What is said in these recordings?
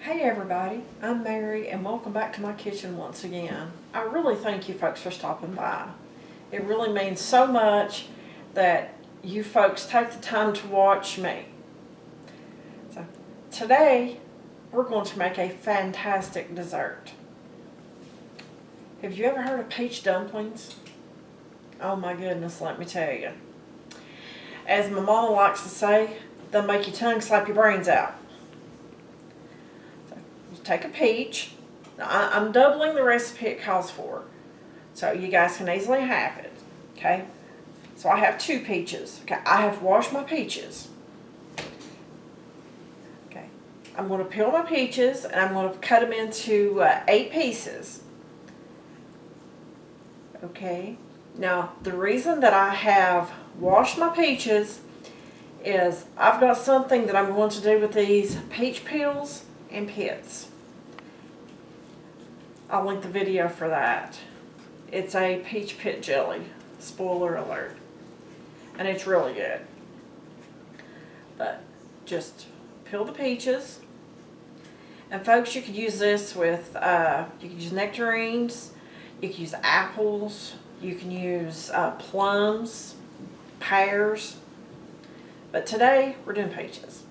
Hey everybody, I'm Mary and welcome back to my kitchen once again. I really thank you folks for stopping by. It really means so much that you folks take the time to watch me. So today we're going to make a fantastic dessert. Have you ever heard of peach dumplings? Oh my goodness, let me tell you. As my mama likes to say, they'll make your tongue slap your brains out. Take a peach. Now, I'm doubling the recipe it calls for, so you guys can easily have it. Okay, so I have 2 peaches. Okay, I have washed my peaches. Okay, I'm going to peel my peaches and I'm going to cut them into 8 pieces. Okay, now the reason that I have washed my peaches is I've got something that I'm going to do with these peach peels and pits. I'll link the video for that. It's a peach pit jelly, spoiler alert, and it's really good. But just peel the peaches, and folks, you could use this with you can use nectarines, you can use apples, you can use plums, pears, but today we're doing peaches.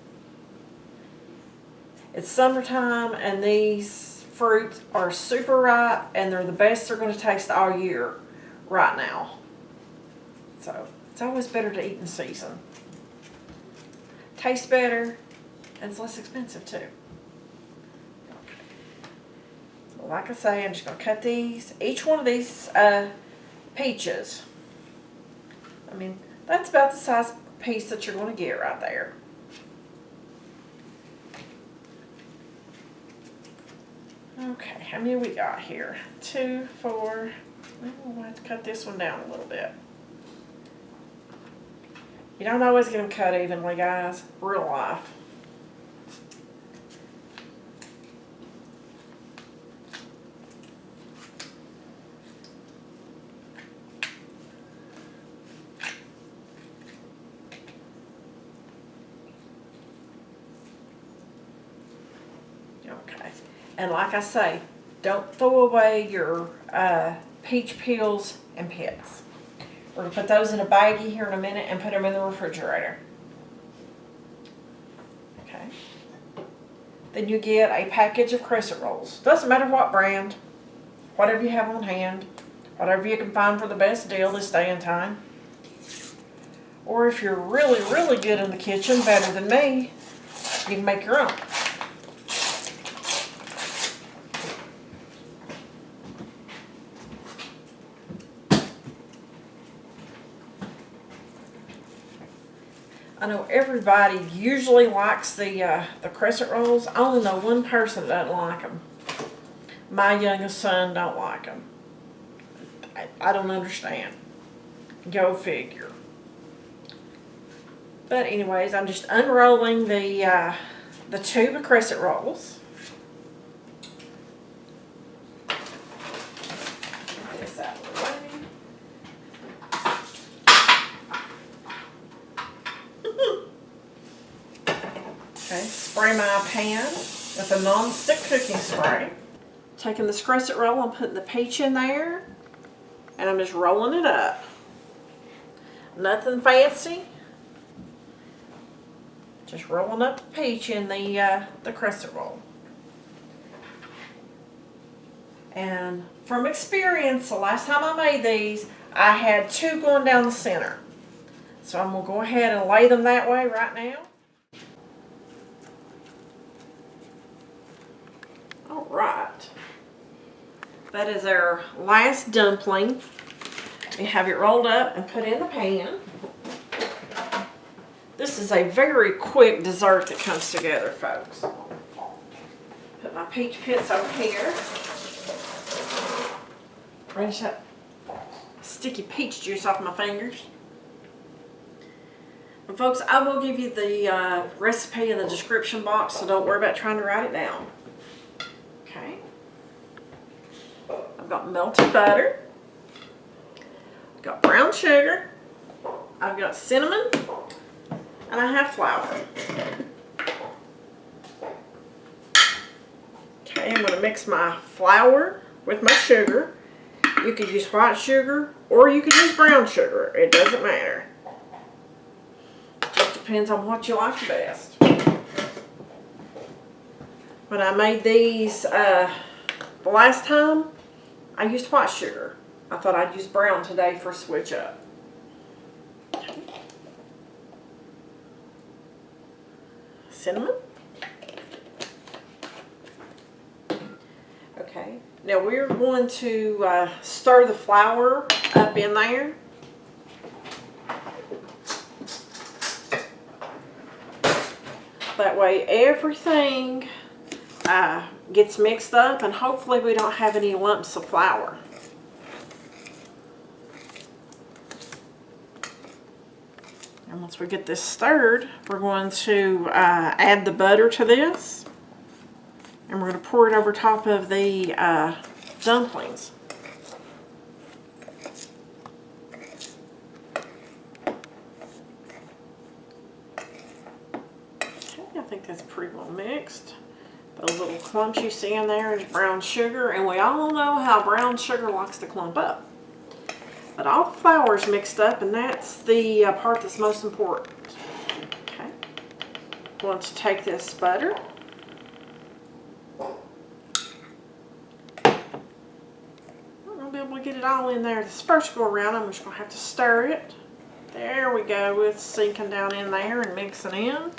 It's summertime and these fruits are super ripe and they're the best they're going to taste all year right now. So it's always better to eat in season. Tastes better and it's less expensive too. Okay. So like I say, I'm just going to cut these, each one of these peaches. I mean, that's about the size piece that you're going to get right there. Okay, how many we got here? 2, 4. We'll have to cut this one down a little bit. You don't always get them cut evenly, guys. Real life. Okay. And like I say, don't throw away your peach peels and pits. We're going to put those in a baggie here in a minute and put them in the refrigerator. Okay. Then you get a package of crescent rolls. Doesn't matter what brand, whatever you have on hand, whatever you can find for the best deal this day and time. Or if you're really, really good in the kitchen, better than me, you can make your own. I know everybody usually likes the crescent rolls. I only know one person that doesn't like them. My youngest son don't like them. I don't understand. Go figure. But anyways, I'm just unrolling the tube of crescent rolls. Get this out of the way. Okay, spray my pan with a non-stick cooking spray. Taking this crescent roll, I'm putting the peach in there, and I'm just rolling it up. Nothing fancy. Just rolling up the peach in the crescent roll. And from experience, the last time I made these, I had 2 going down the center. So I'm going to go ahead and lay them that way right now. Alright, that is our last dumpling. We have it rolled up and put in the pan. This is a very quick dessert that comes together, folks. Put my peach pits over here. Rinse that sticky peach juice off my fingers. And folks, I will give you the recipe in the description box, so don't worry about trying to write it down. Okay. I've got melted butter. I've got brown sugar. I've got cinnamon. And I have flour. Okay, I'm going to mix my flour with my sugar. You could use white sugar or you could use brown sugar. It doesn't matter. Just depends on what you like the best. When I made these the last time, I used white sugar. I thought I'd use brown today for a switch up. Cinnamon. Okay, now we're going to stir the flour up in there. That way everything gets mixed up and hopefully we don't have any lumps of flour. And once we get this stirred, we're going to add the butter to this. And we're going to pour it over top of the dumplings. Okay, I think that's pretty well mixed. Those little clumps you see in there is brown sugar, and we all know how brown sugar likes to clump up. But all the flour is mixed up, and that's the part that's most important. Okay, I'm going to take this butter. I'm going to be able to get it all in there. This first go around, I'm just going to have to stir it. There we go, it's sinking down in there and mixing in.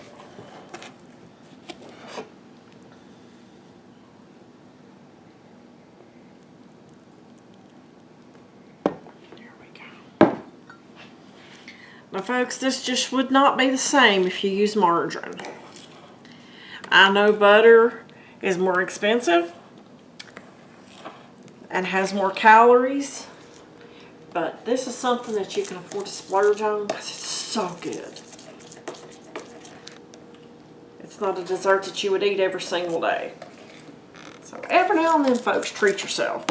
Now folks, this just would not be the same if you use margarine. I know butter is more expensive and has more calories, but this is something that you can afford to splurge on because it's so good. It's not a dessert that you would eat every single day. So every now and then, folks, treat yourself.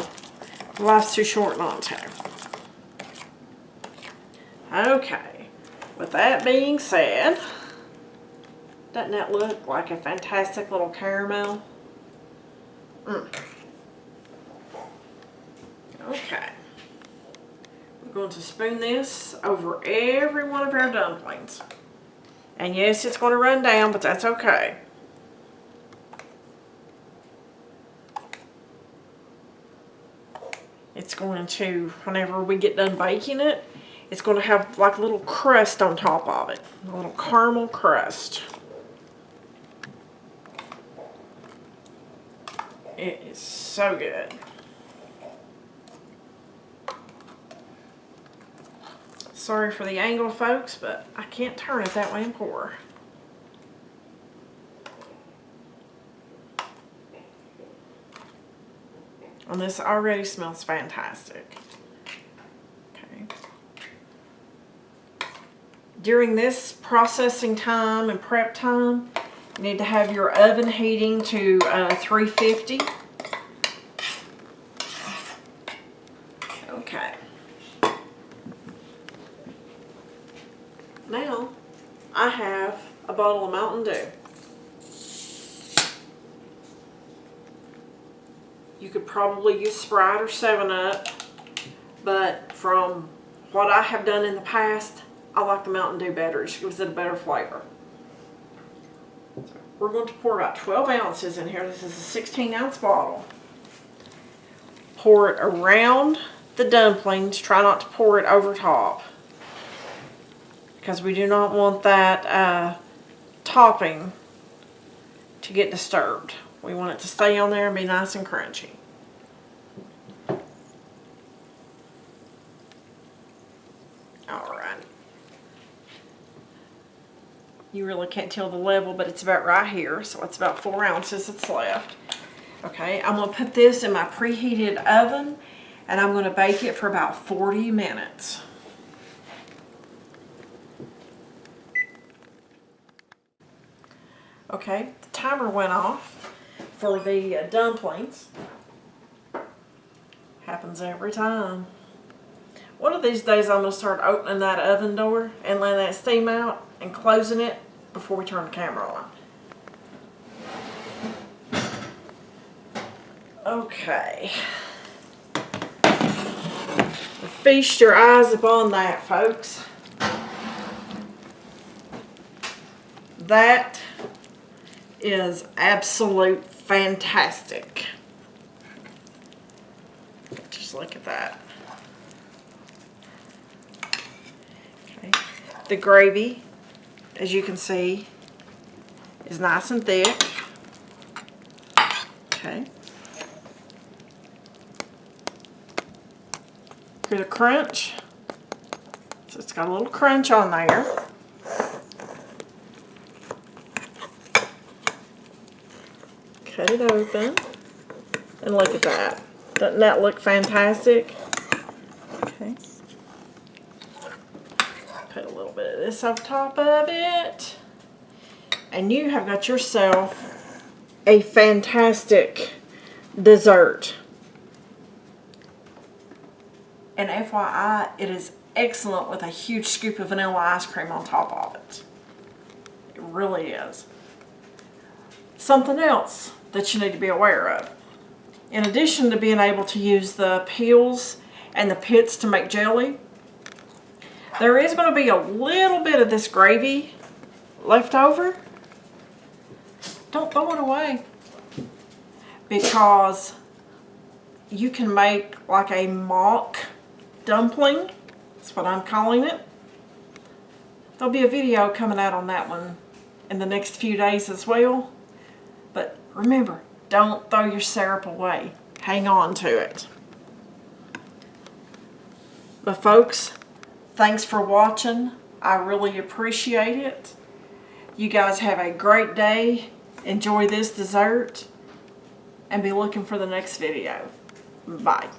Life's too short not to. Okay. With that being said, doesn't that look like a fantastic little caramel? Okay. We're going to spoon this over every one of our dumplings. And yes, it's going to run down, but that's okay. It's going to, whenever we get done baking it, it's going to have like a little crust on top of it. A little caramel crust. It is so good. Sorry for the angle, folks, but I can't turn it that way and pour. And this already smells fantastic. Okay. During this processing time and prep time, you need to have your oven heating to 350. Okay. Now, I have a bottle of Mountain Dew. You could probably use Sprite or 7-Up, but from what I have done in the past, I like the Mountain Dew better. It just gives it a better flavor. We're going to pour about 12 ounces in here. This is a 16-ounce bottle. Pour it around the dumplings. Try not to pour it over top, because we do not want that topping to get disturbed. We want it to stay on there and be nice and crunchy. Alright. You really can't tell the level, but it's about right here. So it's about 4 ounces that's left. Okay, I'm going to put this in my preheated oven and I'm going to bake it for about 40 minutes. Okay, the timer went off for the dumplings. Happens every time. One of these days I'm going to start opening that oven door and letting that steam out and closing it before we turn the camera on. Okay. Feast your eyes upon that, folks. That is absolute fantastic. Just look at that. Okay. The gravy, as you can see, is nice and thick. Okay. Here's the crunch. So it's got a little crunch on there. Cut it open. And look at that. Doesn't that look fantastic? Okay. Put a little bit of this on top of it. And you have got yourself a fantastic dessert. And FYI, it is excellent with a huge scoop of vanilla ice cream on top of it. It really is. Something else that you need to be aware of. In addition to being able to use the peels and the pits to make jelly, there is going to be a little bit of this gravy left over. Don't throw it away, because you can make like a mock dumpling. That's what I'm calling it. There'll be a video coming out on that one in the next few days as well. But remember, don't throw your syrup away. Hang on to it. But folks, thanks for watching. I really appreciate it. You guys have a great day. Enjoy this dessert. And be looking for the next video. Bye.